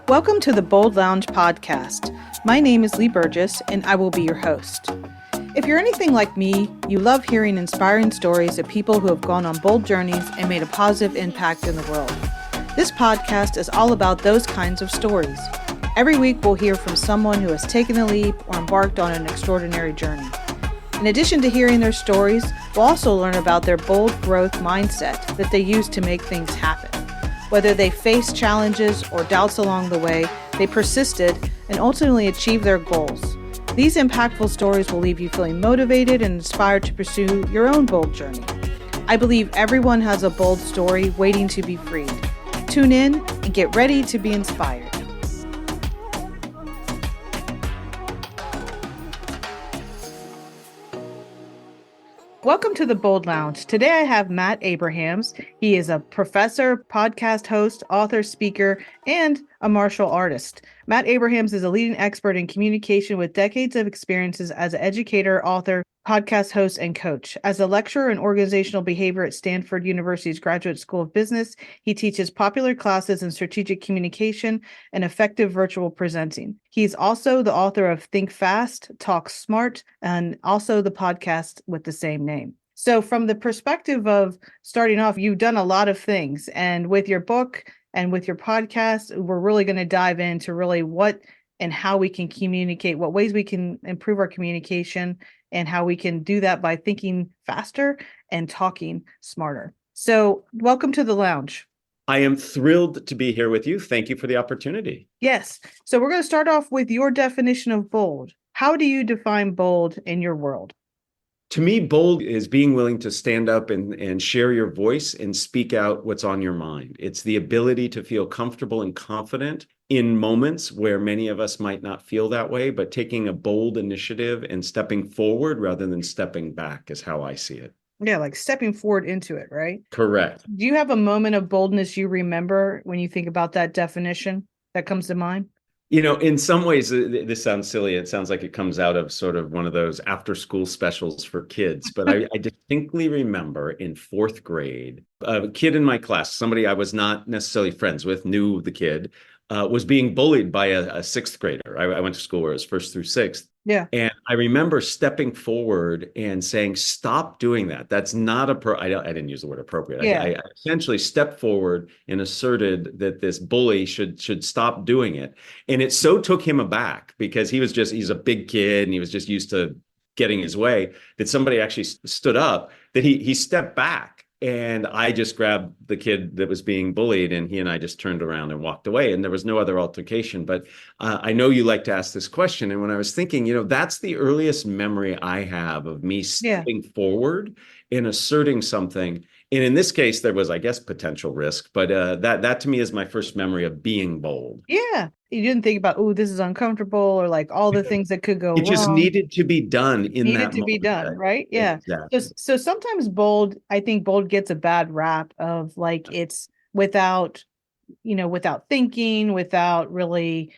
Welcome to the Bold Lounge podcast. My name is Lee Burgess, and I will be your host. If you're anything like me, you love hearing inspiring stories of people who have gone on bold journeys and made a positive impact in the world. This podcast is all about those kinds of stories. Every week, we'll hear from someone who has taken the leap or embarked on an extraordinary journey. In addition to hearing their stories, we'll also learn about their bold growth mindset that they use to make things happen. Whether they faced challenges or doubts along the way, they persisted and ultimately achieved their goals. These impactful stories will leave you feeling motivated and inspired to pursue your own bold journey. I believe everyone has a bold story waiting to be freed. Tune in and get ready to be inspired. Welcome to the Bold Lounge. Today I have Matt Abrahams. He is a professor, podcast host, author, speaker, and a martial artist. Matt Abrahams is a leading expert in communication with decades of experiences as an educator, author, podcast host, and coach. As a lecturer in organizational behavior at Stanford University's Graduate School of Business, he teaches popular classes in strategic communication and effective virtual presenting. He's also the author of Think Fast, Talk Smart, and also the podcast with the same name. So from the perspective of starting off, you've done a lot of things. And with your book and with your podcast, we're really going to dive into really what and how we can communicate, what ways we can improve our communication, and how we can do that by thinking faster and talking smarter. So welcome to the lounge. I am thrilled to be here with you. Thank you for the opportunity. Yes. So we're going to start off with your definition of bold. How do you define bold in your world? To me, bold is being willing to stand up and share your voice and speak out what's on your mind. It's the ability to feel comfortable and confident in moments where many of us might not feel that way, but taking a bold initiative and stepping forward rather than stepping back is how I see it. Yeah, like stepping forward into it, right? Correct. Do you have a moment of boldness you remember when you think about that definition that comes to mind? You know, in some ways, this sounds silly. It sounds like it comes out of sort of one of those after-school specials for kids. But I distinctly remember in fourth grade, a kid in my class, somebody I was not necessarily friends with, knew the kid, was being bullied by a sixth grader. I went to school where it was first through sixth. Yeah. And I remember stepping forward and saying, stop doing that. That's not I didn't use the word appropriate. Yeah. I essentially stepped forward and asserted that this bully should stop doing it. And it so took him aback because he's a big kid and he was just used to getting his way, that somebody actually stood up, that he stepped back. And I just grabbed the kid that was being bullied, and he and I just turned around and walked away. And there was no other altercation. But I know you like to ask this question. And when I was thinking, that's the earliest memory I have of me stepping forward and asserting something. And in this case, there was, I guess, potential risk. But that to me is my first memory of being bold. Yeah. You didn't think about, oh, this is uncomfortable, or like all the things that could go wrong. It just needed to be done in that moment. Needed to be done, right? Yeah. Exactly. So sometimes I think bold gets a bad rap of like it's without thinking, without really,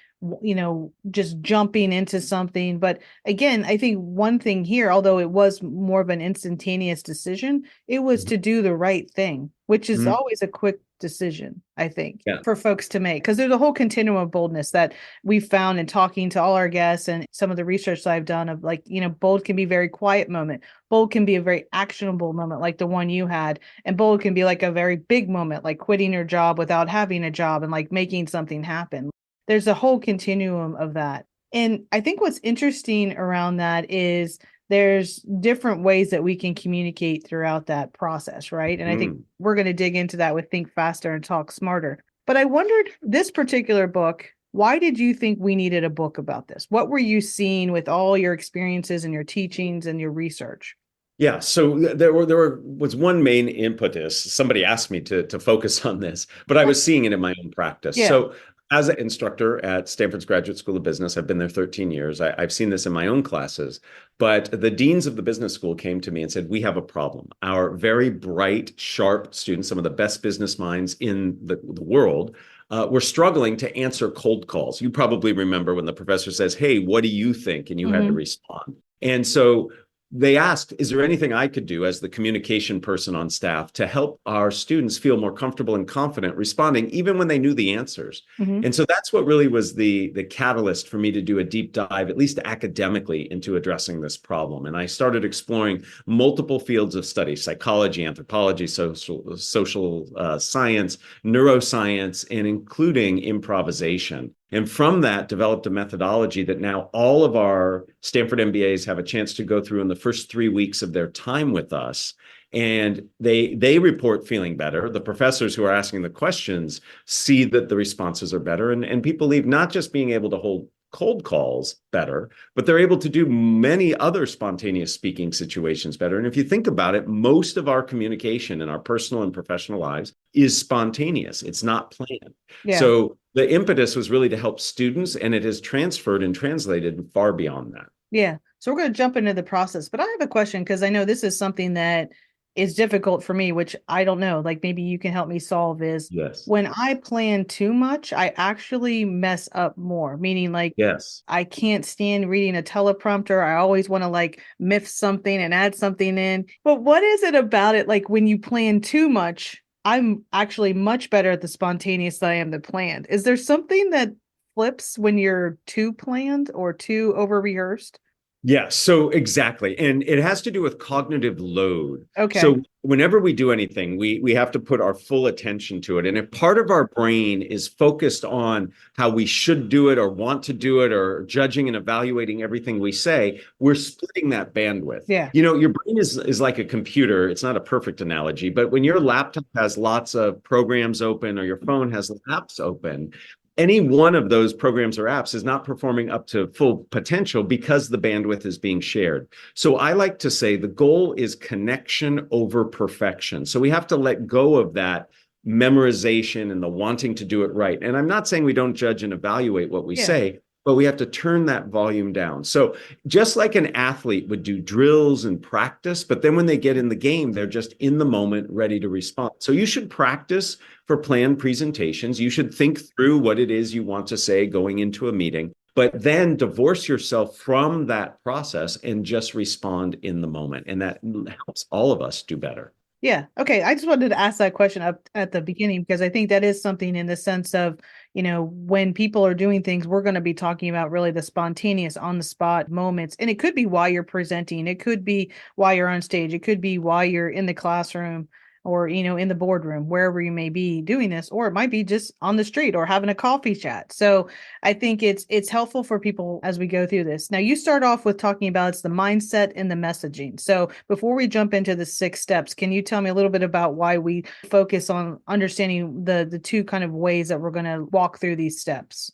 just jumping into something. But again, I think one thing here, although it was more of an instantaneous decision, it was to do the right thing, which is always a quick decision, I think, for folks to make, because there's a whole continuum of boldness that we've found in talking to all our guests and some of the research that I've done of like, bold can be a very quiet moment. Bold can be a very actionable moment like the one you had. And bold can be like a very big moment, like quitting your job without having a job and like making something happen. There's a whole continuum of that. And I think what's interesting around that is there's different ways that we can communicate throughout that process, right? And I think we're going to dig into that with Think Faster and Talk Smarter. But I wondered, this particular book, why did you think we needed a book about this? What were you seeing with all your experiences and your teachings and your research? Yeah, so there was one main impetus. Somebody asked me to focus on this, but I was seeing it in my own practice. Yeah. So as an instructor at Stanford's Graduate School of Business, I've been there 13 years. I've seen this in my own classes, but the deans of the business school came to me and said, we have a problem. Our very bright, sharp students, some of the best business minds in the world, were struggling to answer cold calls. You probably remember when the professor says, hey, what do you think? And you had to respond. And so they asked, is there anything I could do as the communication person on staff to help our students feel more comfortable and confident responding, even when they knew the answers? Hmm. And so that's what really was the catalyst for me to do a deep dive, at least academically, into addressing this problem. And I started exploring multiple fields of study: psychology, anthropology, social science, neuroscience, and including improvisation. And from that, developed a methodology that now all of our Stanford MBAs have a chance to go through in the first 3 weeks of their time with us. And they report feeling better. The professors who are asking the questions see that the responses are better. And people leave not just being able to hold cold calls better, but they're able to do many other spontaneous speaking situations better. And if you think about it, most of our communication in our personal and professional lives is spontaneous. It's not planned. Yeah. So the impetus was really to help students, and it has transferred and translated far beyond that. Yeah. So we're going to jump into the process, but I have a question because I know this is something that is difficult for me, which I don't know, like maybe you can help me solve is Yes. when I plan too much, I actually mess up more, meaning like Yes. I can't stand reading a teleprompter. I always want to like miff something and add something in. But what is it about it? Like when you plan too much, I'm actually much better at the spontaneous than I am the planned. Is there something that flips when you're too planned or too over rehearsed? Yeah, so exactly. And it has to do with cognitive load. Okay. So whenever we do anything, we have to put our full attention to it. And if part of our brain is focused on how we should do it or want to do it or judging and evaluating everything we say, we're splitting that bandwidth. Yeah. You know, your brain is like a computer. It's not a perfect analogy, but when your laptop has lots of programs open or your phone has apps open, any one of those programs or apps is not performing up to full potential because the bandwidth is being shared. So I like to say the goal is connection over perfection. So we have to let go of that memorization and the wanting to do it right. And I'm not saying we don't judge and evaluate what we Yeah. say, but we have to turn that volume down. So just like an athlete would do drills and practice, but then when they get in the game, they're just in the moment, ready to respond. So you should practice for planned presentations. You should think through what it is you want to say going into a meeting, but then divorce yourself from that process and just respond in the moment. And that helps all of us do better. Yeah. Okay. I just wanted to ask that question up at the beginning because I think that is something in the sense of, when people are doing things, we're going to be talking about really the spontaneous on the spot moments. And it could be while you're presenting, it could be while you're on stage, it could be while you're in the classroom or, in the boardroom, wherever you may be doing this, or it might be just on the street or having a coffee chat. So I think it's helpful for people as we go through this. Now you start off with talking about it's the mindset and the messaging. So before we jump into the 6 steps, can you tell me a little bit about why we focus on understanding the two kind of ways that we're going to walk through these steps?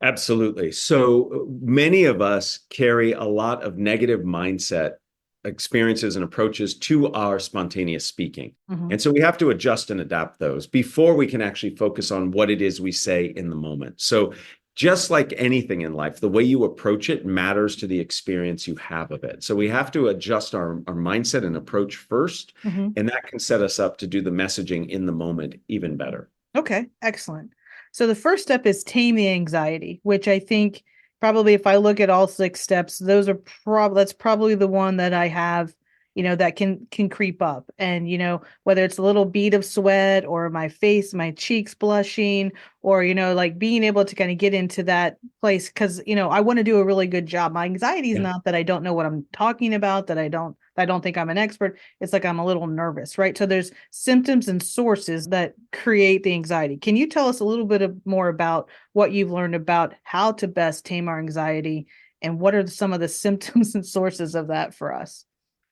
Absolutely. So many of us carry a lot of negative mindset experiences and approaches to our spontaneous speaking. Mhm. And so we have to adjust and adapt those before we can actually focus on what it is we say in the moment. So just like anything in life, the way you approach it matters to the experience you have of it. So we have to adjust our mindset and approach first, Mhm. and that can set us up to do the messaging in the moment even better. Okay, excellent. So the first step is tame the anxiety, which I think probably if I look at all 6 steps, those are that's probably the one that I have, that can creep up. And whether it's a little bead of sweat or my face, my cheeks blushing, or like being able to kind of get into that place because I want to do a really good job. My anxiety is Yeah. not that I don't know what I'm talking about, that I don't think I'm an expert. It's like I'm a little nervous, right? So there's symptoms and sources that create the anxiety. Can you tell us a little bit more about what you've learned about how to best tame our anxiety and what are some of the symptoms and sources of that for us?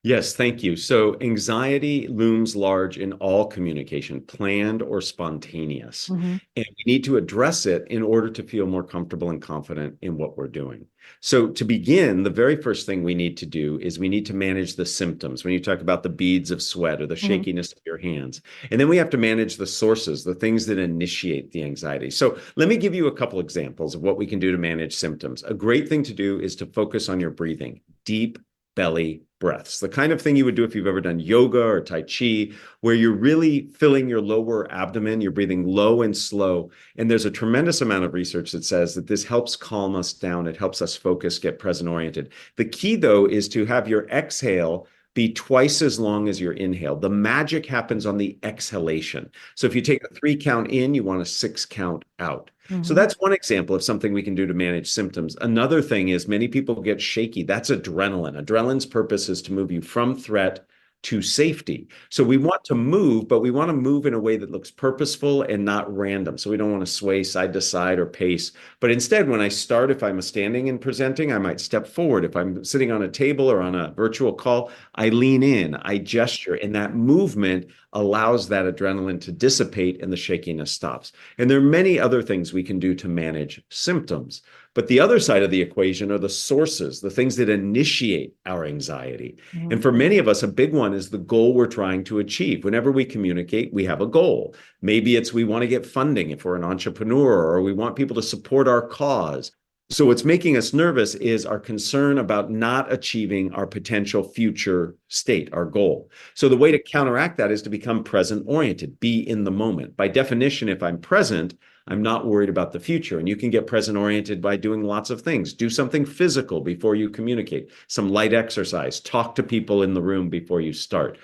Yes, thank you. So anxiety looms large in all communication, planned or spontaneous. Mhm. And we need to address it in order to feel more comfortable and confident in what we're doing. So to begin, the very first thing we need to do is we need to manage the symptoms. When you talk about the beads of sweat or the Mhm. shakiness of your hands, and then we have to manage the sources, the things that initiate the anxiety. So let me give you a couple examples of what we can do to manage symptoms. A great thing to do is to focus on your breathing, deep, belly breaths, the kind of thing you would do if you've ever done yoga or Tai Chi, where you're really filling your lower abdomen, you're breathing low and slow. And there's a tremendous amount of research that says that this helps calm us down. It helps us focus, get present oriented. The key, though, is to have your exhale be twice as long as your inhale. The magic happens on the exhalation. So if you take a 3 count in, you want a 6 count out. So Mhm. that's one example of something we can do to manage symptoms. Another thing is many people get shaky. That's adrenaline. Adrenaline's purpose is to move you from threat to safety. So we want to move, but we want to move in a way that looks purposeful and not random. So we don't want to sway side to side or pace. But instead, when I start, if I'm standing and presenting, I might step forward. If I'm sitting on a table or on a virtual call, I lean in, I gesture, and that movement allows that adrenaline to dissipate and the shakiness stops. And there are many other things we can do to manage symptoms. But the other side of the equation are the sources, the things that initiate our anxiety. And Mhm. for many of us, a big one is the goal we're trying to achieve. Whenever we communicate, we have a goal. Maybe it's we want to get funding if we're an entrepreneur, or we want people to support our cause. So what's making us nervous is our concern about not achieving our potential future state, our goal. So the way to counteract that is to become present oriented, be in the moment. By definition, if I'm present, I'm not worried about the future. And you can get present oriented by doing lots of things. Do something physical before you communicate, some light exercise, talk to people in the room before you start.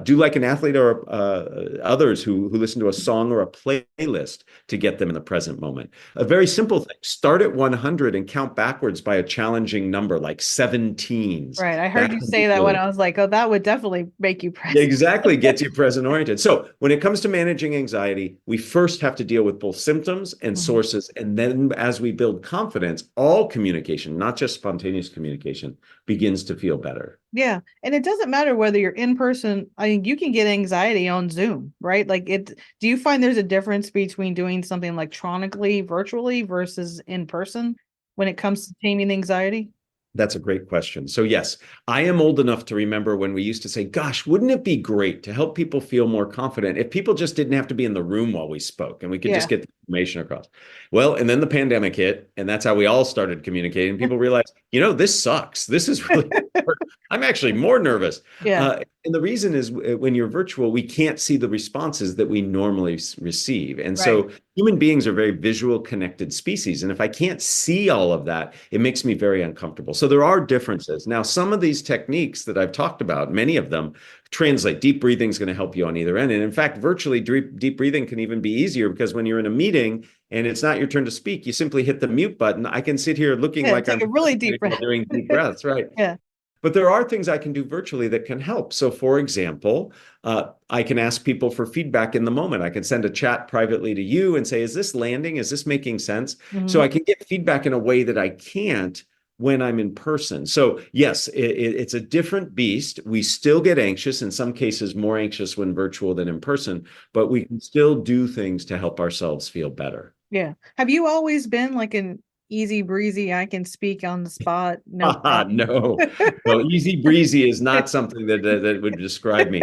Do like an athlete or others who listen to a song or a playlist to get them in the present moment. A very simple thing, start at 100 and count backwards by a challenging number like 17s. Right. I heard That you can be say that when really I was like, oh, that would definitely make you press. exactly gets you present oriented. So when it comes to managing anxiety, we first have to deal with both symptoms and Mhm. sources. And then as we build confidence, all communication, not just spontaneous communication, begins to feel better. Yeah. And it doesn't matter whether you're in person. I mean, you can get anxiety on Zoom, right? Like do you find there's a difference between doing something electronically, virtually versus in person when it comes to taming anxiety? That's a great question. So, yes, I am old enough to remember when we used to say, gosh, wouldn't it be great to help people feel more confident if people just didn't have to be in the room while we spoke and we could just Yeah. get the information across? Well, and then the pandemic hit, and that's how we all started communicating. People realized, this sucks. This is really hard. I'm actually more nervous. Yeah. And the reason is when you're virtual, we can't see the responses that we normally receive. And Right. so human beings are very visual connected species. And if I can't see all of that, it makes me very uncomfortable. So there are differences. Now, some of these techniques that I've talked about, many of them translate. Deep breathing is going to help you on either end. And in fact, virtually deep breathing can even be easier because when you're in a meeting and it's not your turn to speak, you simply hit the mute button. I can sit here looking Yeah. like Take I'm a really deep while breath. doing deep breaths, right? Yeah. But there are things I can do virtually that can help. So, for example, I can ask people for feedback in the moment. I can send a chat privately to you and say, is this landing? Is this making sense? So Mhm. I can get feedback in a way that I can't when I'm in person. So, yes, it's a different beast. We still get anxious, in some cases, more anxious when virtual than in person, but we can still do things to help ourselves feel better. Yeah. Have you always been like an easy breezy, I can speak on the spot, no problem? No, no, easy breezy is not something that would describe me.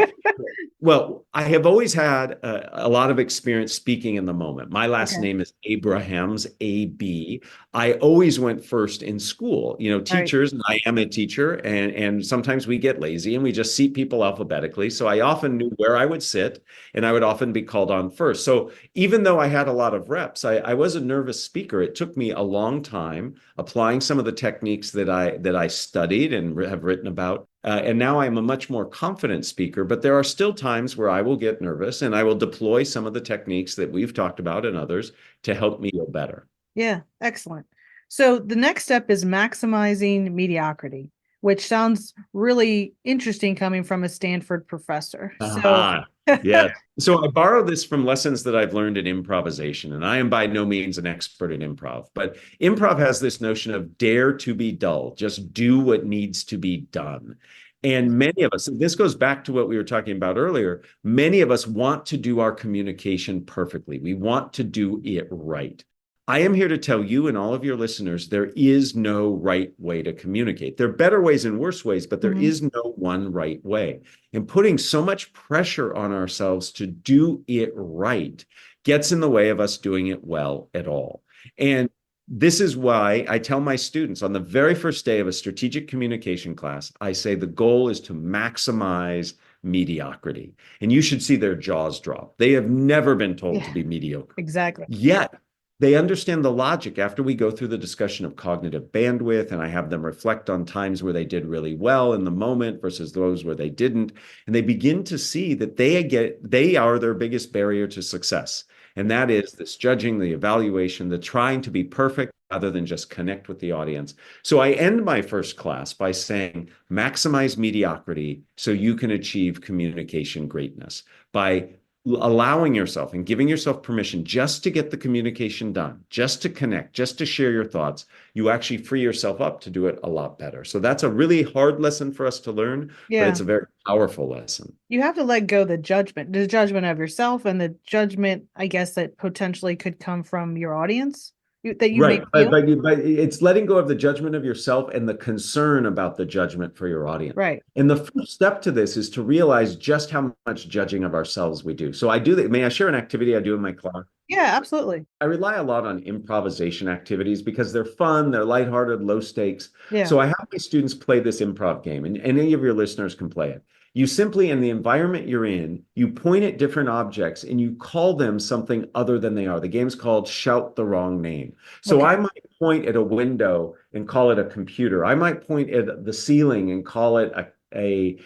Well, I have always had a lot of experience speaking in the moment. My last Okay. name is Abrahams, A-B. I always went first in school. Right. Teachers, and I am a teacher, and sometimes we get lazy and we just seat people alphabetically. So I often knew where I would sit, and I would often be called on first. So even though I had a lot of reps, I was a nervous speaker. It took me a long time applying some of the techniques that I studied and have written about. And now I'm a much more confident speaker, but there are still times where I will get nervous and I will deploy some of the techniques that we've talked about and others to help me feel better. Yeah. Excellent. So the next step is maximizing mediocrity, which sounds really interesting coming from a Stanford professor. So, Aha. Yes. So I borrow this from lessons that I've learned in improvisation, and I am by no means an expert in improv, but improv has this notion of dare to be dull, just do what needs to be done. And many of us, and this goes back to what we were talking about earlier, many of us want to do our communication perfectly. We want to do it right. I am here to tell you and all of your listeners there is no right way to communicate. There are better ways and worse ways, but there mhm. is no one right way. And putting so much pressure on ourselves to do it right gets in the way of us doing it well at all. And This is why I tell my students on the very first day of a strategic communication class, I say the goal is to maximize mediocrity. And you should see their jaws drop. They have never been told to Yeah, be mediocre. exactly. Yet they understand the logic after we go through the discussion of cognitive bandwidth, and I have them reflect on times where they did really well in the moment versus those where they didn't. And they begin to see that they are their biggest barrier to success. And that is this judging, the evaluation, the trying to be perfect rather than just connect with the audience. So I end my first class by saying, maximize mediocrity so you can achieve communication greatness by allowing yourself and giving yourself permission just to get the communication done, just to connect, just to share your thoughts, you actually free yourself up to do it a lot better. So that's a really hard lesson for us to learn, but Yeah. it's a very powerful lesson. You have to let go the judgment of yourself and the judgment, I guess, that potentially could come from your audience that you may Right, feel. but it's letting go of the judgment of yourself and the concern about the judgment for your audience. Right. And the first step to this is to realize just how much judging of ourselves we do. So I do that. May I share an activity I do in my class? Yeah, absolutely. I rely a lot on improvisation activities because they're fun, they're lighthearted, low stakes. Yeah. So I have my students play this improv game, and any of your listeners can play it. You simply, in the environment you're in, you point at different objects and you call them something other than they are. The game's called Shout the Wrong Name. So Okay. I might point at a window and call it a computer. I might point at the ceiling and call it a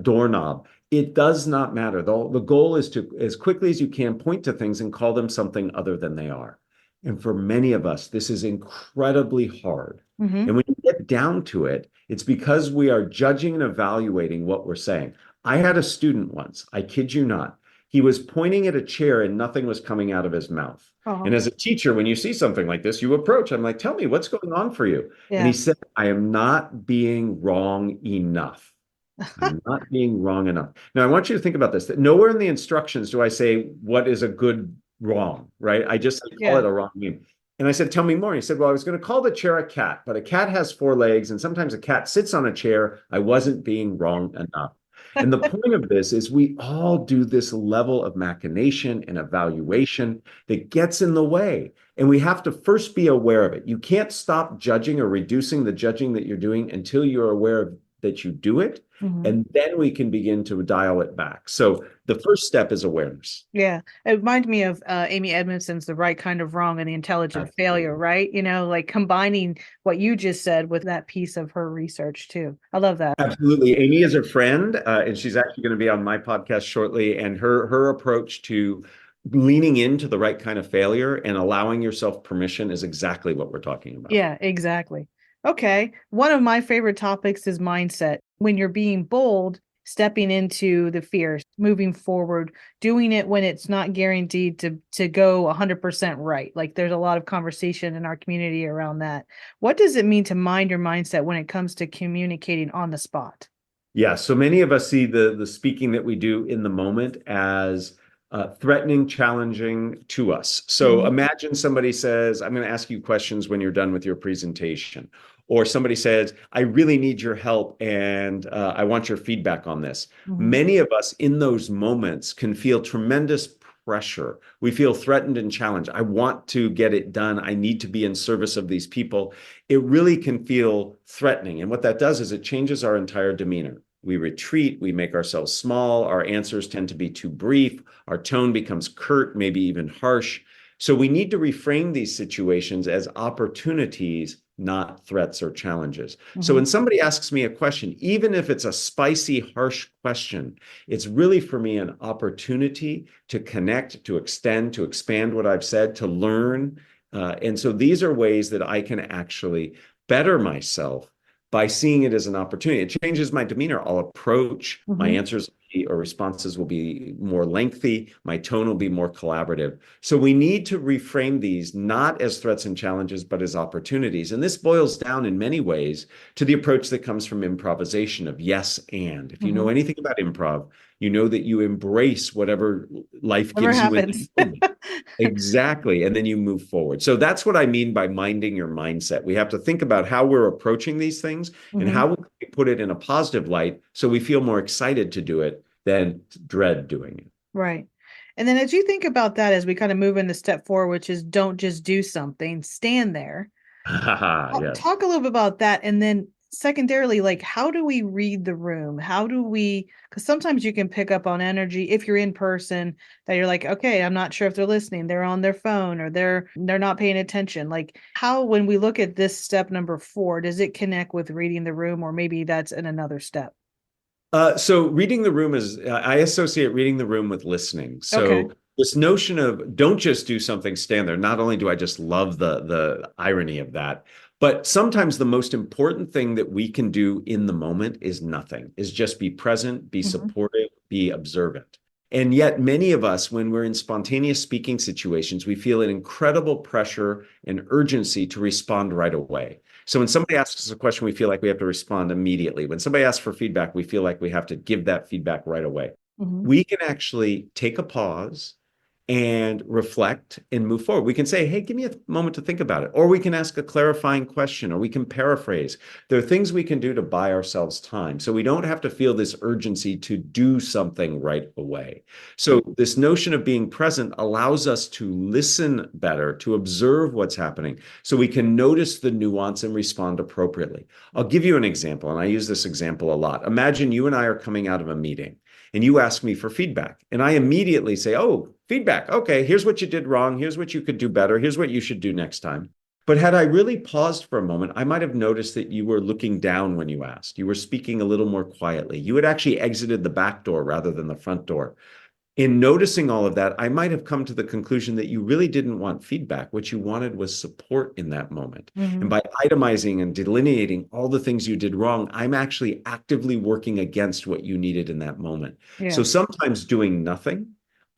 doorknob. It does not matter. The goal is to, as quickly as you can, point to things and call them something other than they are. And for many of us, this is incredibly hard. Mm-hmm. And when you get down to it, it's because we are judging and evaluating what we're saying. I had a student once, I kid you not. He was pointing at a chair and nothing was coming out of his mouth. Oh, And as a teacher, when you see something like this, you approach. I'm like, tell me what's going on for you. And he yeah. said, I am not being wrong enough. I'm not being wrong enough. Now, I want you to think about this, that nowhere in the instructions do I say what is a good wrong, right? I just call Yeah. it a wrong name. And I said, tell me more. He said, well, I was going to call the chair a cat, but a cat has four legs, and sometimes a cat sits on a chair. I wasn't being wrong enough. And the point of this is we all do this level of machination and evaluation that gets in the way. And we have to first be aware of it. You can't stop judging or reducing the judging that you're doing until you're aware of that you do it. Mm-hmm. And then we can begin to dial it back. So the first step is awareness. Yeah, it reminds me of Amy Edmondson's The Right Kind of Wrong and the Intelligent Failure, Absolutely. right? Like combining what you just said with that piece of her research too. I love that. Absolutely. Amy is a friend, and she's actually going to be on my podcast shortly. And her approach to leaning into the right kind of failure and allowing yourself permission is exactly what we're talking about. Yeah, exactly. Okay. One of my favorite topics is mindset. When you're being bold, stepping into the fears, moving forward, doing it when it's not guaranteed to go 100% right. Like there's a lot of conversation in our community around that. What does it mean to mind your mindset when it comes to communicating on the spot? Yeah, so many of us see the speaking that we do in the moment as threatening, challenging to us. So Mhm. imagine somebody says, I'm going to ask you questions when you're done with your presentation. Or somebody says, I really need your help and I want your feedback on this. Mhm. Many of us in those moments can feel tremendous pressure. We feel threatened and challenged. I want to get it done. I need to be in service of these people. It really can feel threatening. And what that does is it changes our entire demeanor. We retreat, we make ourselves small, our answers tend to be too brief, our tone becomes curt, maybe even harsh. So we need to reframe these situations as opportunities, not threats or challenges. So Mhm. when somebody asks me a question, even if it's a spicy, harsh question, it's really for me an opportunity to connect, to extend, to expand what I've said, to learn. And so these are ways that I can actually better myself by seeing it as an opportunity. It changes my demeanor. I'll approach, my Mhm. answers or responses will be more lengthy, my tone will be more collaborative. So we need to reframe these not as threats and challenges, but as opportunities. And this boils down in many ways to the approach that comes from improvisation of yes and. If you know Mhm. anything about improv, you know that you embrace whatever life Whatever gives you in happens. the moment. Exactly. And then you move forward. So that's what I mean by minding your mindset. We have to think about how we're approaching these things and Mhm. how we put it in a positive light so we feel more excited to do it than dread doing it. Right. And then as you think about that, as we kind of move into step four, which is don't just do something, stand there. Yes. Talk a little bit about that. And then secondarily, like how do we read the room? How do we, because sometimes you can pick up on energy if you're in person that you're like, okay, I'm not sure if they're listening, they're on their phone or they're not paying attention. Like how, when we look at this step number four, does it connect with reading the room, or maybe that's in another step? So reading the room is, I associate reading the room with listening. Okay. So this notion of don't just do something, stand there. Not only do I just love the irony of that, but sometimes the most important thing that we can do in the moment is nothing, is just be present, be Mhm. supportive, be observant. And yet, many of us, when we're in spontaneous speaking situations, we feel an incredible pressure and urgency to respond right away. So when somebody asks us a question, we feel like we have to respond immediately. When somebody asks for feedback, we feel like we have to give that feedback right away. Mhm. We can actually take a pause and reflect and move forward. We can say, hey, give me a moment to think about it. Or we can ask a clarifying question, or we can paraphrase. There are things we can do to buy ourselves time. So we don't have to feel this urgency to do something right away. So this notion of being present allows us to listen better, to observe what's happening, so we can notice the nuance and respond appropriately. I'll give you an example, and I use this example a lot. Imagine you and I are coming out of a meeting and you ask me for feedback. And I immediately say, oh, feedback. Okay, here's what you did wrong. Here's what you could do better. Here's what you should do next time. But had I really paused for a moment, I might have noticed that you were looking down when you asked. You were speaking a little more quietly. You had actually exited the back door rather than the front door. In noticing all of that, I might have come to the conclusion that you really didn't want feedback. What you wanted was support in that moment. And Mhm. by itemizing and delineating all the things you did wrong, I'm actually actively working against what you needed in that moment. So Yeah. sometimes doing nothing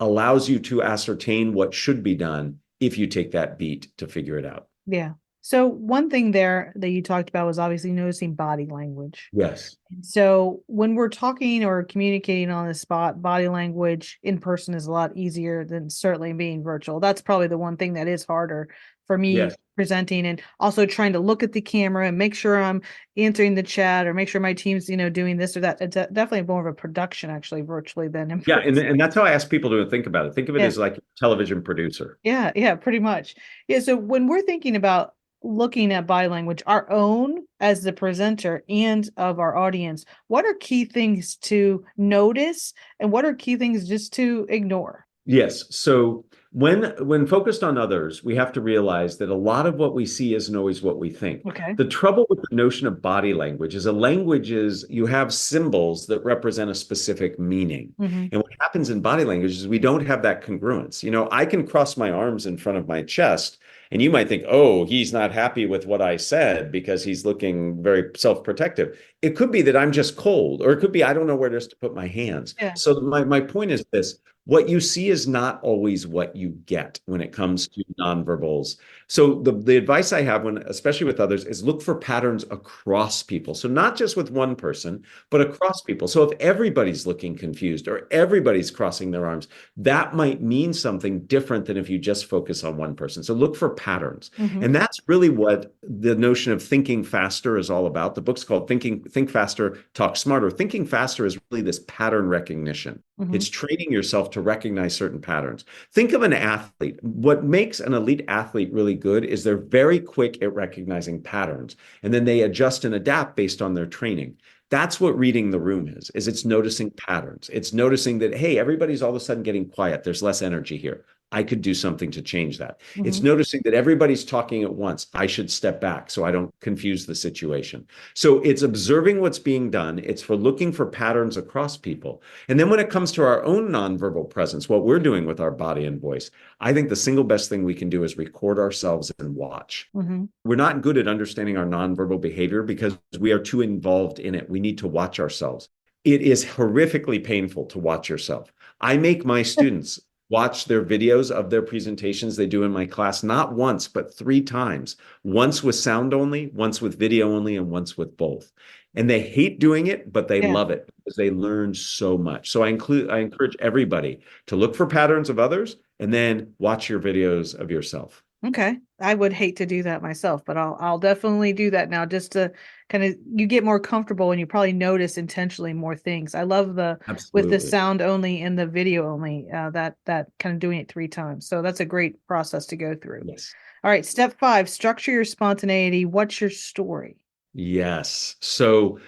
allows you to ascertain what should be done if you take that beat to figure it out. Yeah. So one thing there that you talked about was obviously noticing body language. Yes. So when we're talking or communicating on the spot, body language in person is a lot easier than certainly being virtual. That's probably the one thing that is harder for me Yes. presenting, and also trying to look at the camera and make sure I'm answering the chat or make sure my team's, doing this or that. It's definitely more of a production actually virtually than in Yeah. person. And that's how I ask people to think about it. Think of it Yeah. as like a television producer. Yeah, yeah, pretty much. Yeah, so when we're thinking about looking at body language, our own as the presenter and of our audience, what are key things to notice and what are key things just to ignore? Yes. So when focused on others, we have to realize that a lot of what we see isn't always what we think. Okay. The trouble with the notion of body language is a language is you have symbols that represent a specific meaning. Hmm. And what happens in body language is we don't have that congruence. I can cross my arms in front of my chest, and you might think, oh, he's not happy with what I said because he's looking very self-protective. It could be that I'm just cold, or it could be I don't know where just to put my hands. Yeah. So my point is this: what you see is not always what you get when it comes to nonverbals. So the advice I have when, especially with others, is look for patterns across people. So not just with one person, but across people. So if everybody's looking confused or everybody's crossing their arms, that might mean something different than if you just focus on one person. So look for patterns. Hmm. And that's really what the notion of thinking faster is all about. The book's called Think Faster, Talk Smarter. Thinking faster is really this pattern recognition. Hmm. It's training yourself to recognize certain patterns. Think of an athlete. What makes an elite athlete really good is they're very quick at recognizing patterns, and then they adjust and adapt based on their training. That's what reading the room is it's noticing patterns. It's noticing that, hey, everybody's all of a sudden getting quiet. There's less energy here. I could do something to change that. It's Hmm. noticing that everybody's talking at once. I should step back so I don't confuse the situation. So it's observing what's being done. It's for looking for patterns across people. And then when it comes to our own nonverbal presence, what we're doing with our body and voice, I think the single best thing we can do is record ourselves and watch. Hmm. We're not good at understanding our nonverbal behavior because we are too involved in it. We need to watch ourselves. It is horrifically painful to watch yourself. I make my students watch their videos of their presentations they do in my class, not once, but 3 times. Once with sound only, once with video only, and once with both. And they hate doing it, but they Yeah. love it because they learn so much. So I encourage everybody to look for patterns of others and then watch your videos of yourself. Okay. I would hate to do that myself, but I'll definitely do that now just to kind of you get more comfortable and you probably notice intentionally more things. I love the with the Absolutely. sound only and the video only, that kind of doing it 3 times. So that's a great process to go through. Yes. All right, step 5, structure your spontaneity. What's your story? Yes. So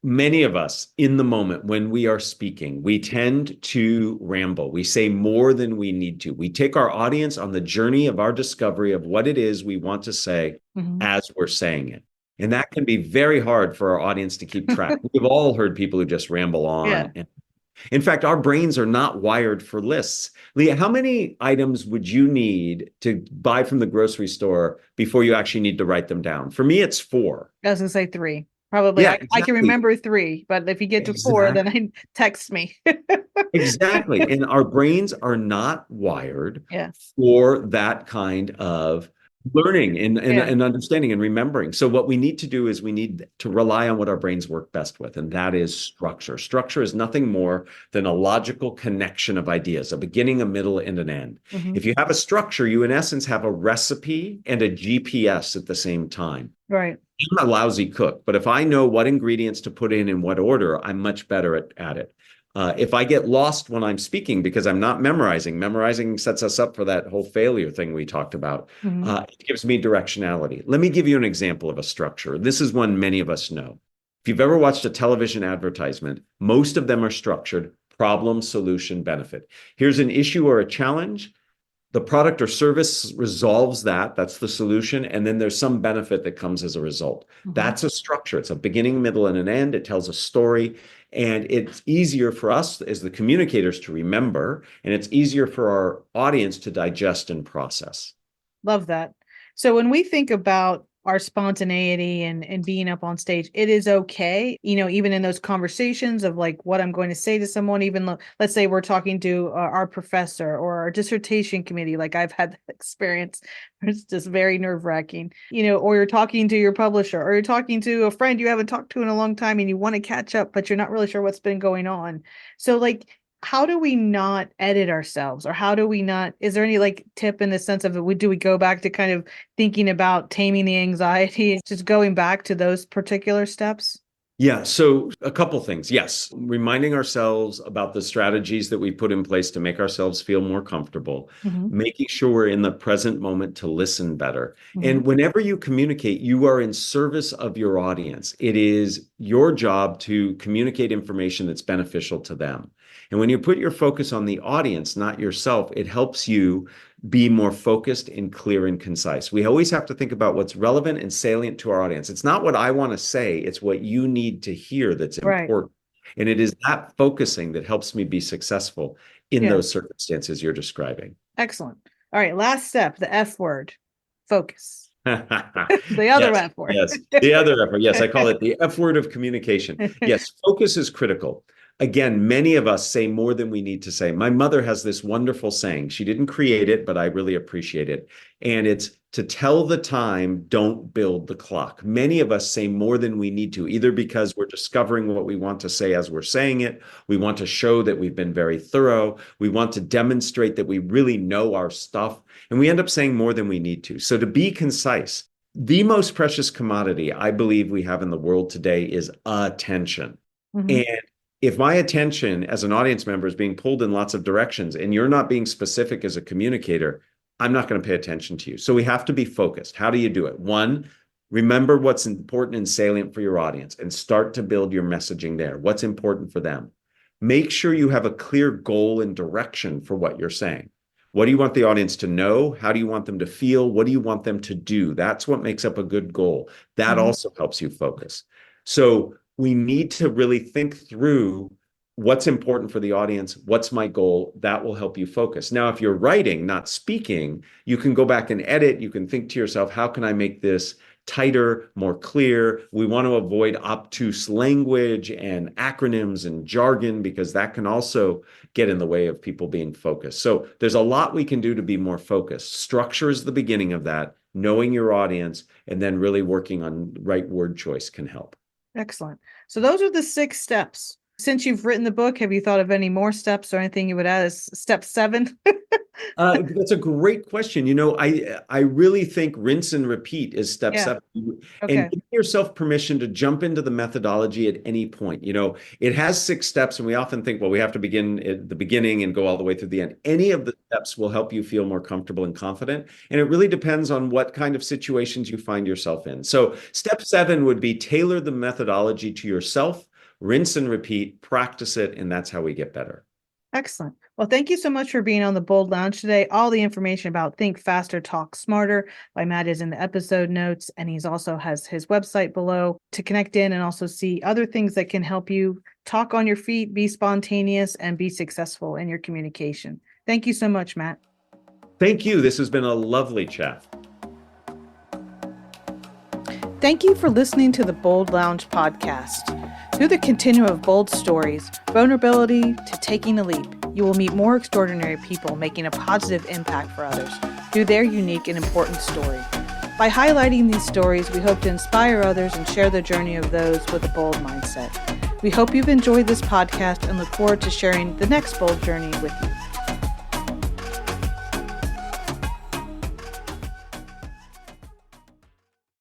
many of us in the moment when we are speaking, we tend to ramble. We say more than we need to. We take our audience on the journey of our discovery of what it is we want to say Mhm. as we're saying it. And that can be very hard for our audience to keep track. We've all heard people who just ramble Yeah. on. And in fact, our brains are not wired for lists. Leah, how many items would you need to buy from the grocery store before you actually need to write them down? For me, it's four. I was gonna say 3. Probably Yeah, I can exactly. remember 3, but if you get to 4, then Exactly. I text me. Exactly. And our brains are not wired Yeah. for that kind of learning Yeah. and understanding and remembering. So what we need to do is we need to rely on what our brains work best with, and that is structure. Structure is nothing more than a logical connection of ideas, a beginning, a middle, and an end. Hmm. If you have a structure, you in essence have a recipe and a GPS at the same time. Right. I'm a lousy cook, but if I know what ingredients to put in what order, I'm much better at it. If I get lost when I'm speaking because I'm not memorizing, memorizing sets us up for that whole failure thing we talked about. Hmm. It gives me directionality. Let me give you an example of a structure. This is one many of us know. If you've ever watched a television advertisement, most of them are structured problem, solution, benefit. Here's an issue or a challenge. The product or service resolves that. That's the solution. And then there's some benefit that comes as a result. Hmm. That's a structure. It's a beginning, middle, and an end. It tells a story. And it's easier for us as the communicators to remember, and it's easier for our audience to digest and process. Love that. So when we think about our spontaneity and being up on stage, it is okay, even in those conversations of like what I'm going to say to someone, even let's say we're talking to our professor or our dissertation committee, like I've had that experience. It's just very nerve-wracking, or you're talking to your publisher or you're talking to a friend you haven't talked to in a long time and you want to catch up, but you're not really sure what's been going on. So like how do we not edit ourselves or how do we not is there any like tip in the sense of do we go back to kind of thinking about taming the anxiety, just going back to those particular steps? Yeah, so a couple things. Yes, reminding ourselves about the strategies that we put in place to make ourselves feel more comfortable, Hmm. making sure we're in the present moment to listen better. Hmm. And whenever you communicate, you are in service of your audience. It is your job to communicate information that's beneficial to them. And when you put your focus on the audience, not yourself, it helps you be more focused and clear and concise. We always have to think about what's relevant and salient to our audience. It's not what I want to say, it's what you need to hear that's Right. important. And it is that focusing that helps me be successful in Yeah. those circumstances you're describing. Excellent. All right, last step, the F word, focus. The other Yes, F word. yes. The other effort. Yes, I call it the F word of communication. Yes, focus is critical. Again, many of us say more than we need to say. My mother has this wonderful saying. She didn't create it, but I really appreciate it. And it's to tell the time, don't build the clock. Many of us say more than we need to, either because we're discovering what we want to say as we're saying it. We want to show that we've been very thorough. We want to demonstrate that we really know our stuff. And we end up saying more than we need to. So to be concise, the most precious commodity I believe we have in the world today is attention. Hmm. And if my attention as an audience member is being pulled in lots of directions and you're not being specific as a communicator, I'm not going to pay attention to you. So we have to be focused. How do you do it? One, remember what's important and salient for your audience and start to build your messaging there. What's important for them? Make sure you have a clear goal and direction for what you're saying. What do you want the audience to know? How do you want them to feel? What do you want them to do? That's what makes up a good goal. That Hmm. also helps you focus. So we need to really think through what's important for the audience. What's my goal? That will help you focus. Now, if you're writing, not speaking, you can go back and edit. You can think to yourself, how can I make this tighter, more clear? We want to avoid obtuse language and acronyms and jargon because that can also get in the way of people being focused. So there's a lot we can do to be more focused. Structure is the beginning of that, knowing your audience, and then really working on right word choice can help. Excellent. So those are the 6 steps. Since you've written the book, have you thought of any more steps or anything you would add as step 7? That's a great question. I really think rinse and repeat is step Yeah. 7. And Okay. give yourself permission to jump into the methodology at any point. It has 6 steps, and we often think, well, we have to begin at the beginning and go all the way through the end. Any of the steps will help you feel more comfortable and confident. And it really depends on what kind of situations you find yourself in. So step 7 would be tailor the methodology to yourself, rinse and repeat, practice it, and that's how we get better. Excellent. Well, thank you so much for being on the Bold Lounge today. All the information about Think Faster, Talk Smarter by Matt is in the episode notes, and he's also has his website below to connect in and also see other things that can help you talk on your feet, be spontaneous, and be successful in your communication. Thank you so much, Matt. Thank you. This has been a lovely chat. Thank you for listening to the Bold Lounge podcast. Through the continuum of bold stories, vulnerability to taking a leap, you will meet more extraordinary people making a positive impact for others through their unique and important story. By highlighting these stories, we hope to inspire others and share the journey of those with a bold mindset. We hope you've enjoyed this podcast and look forward to sharing the next bold journey with you.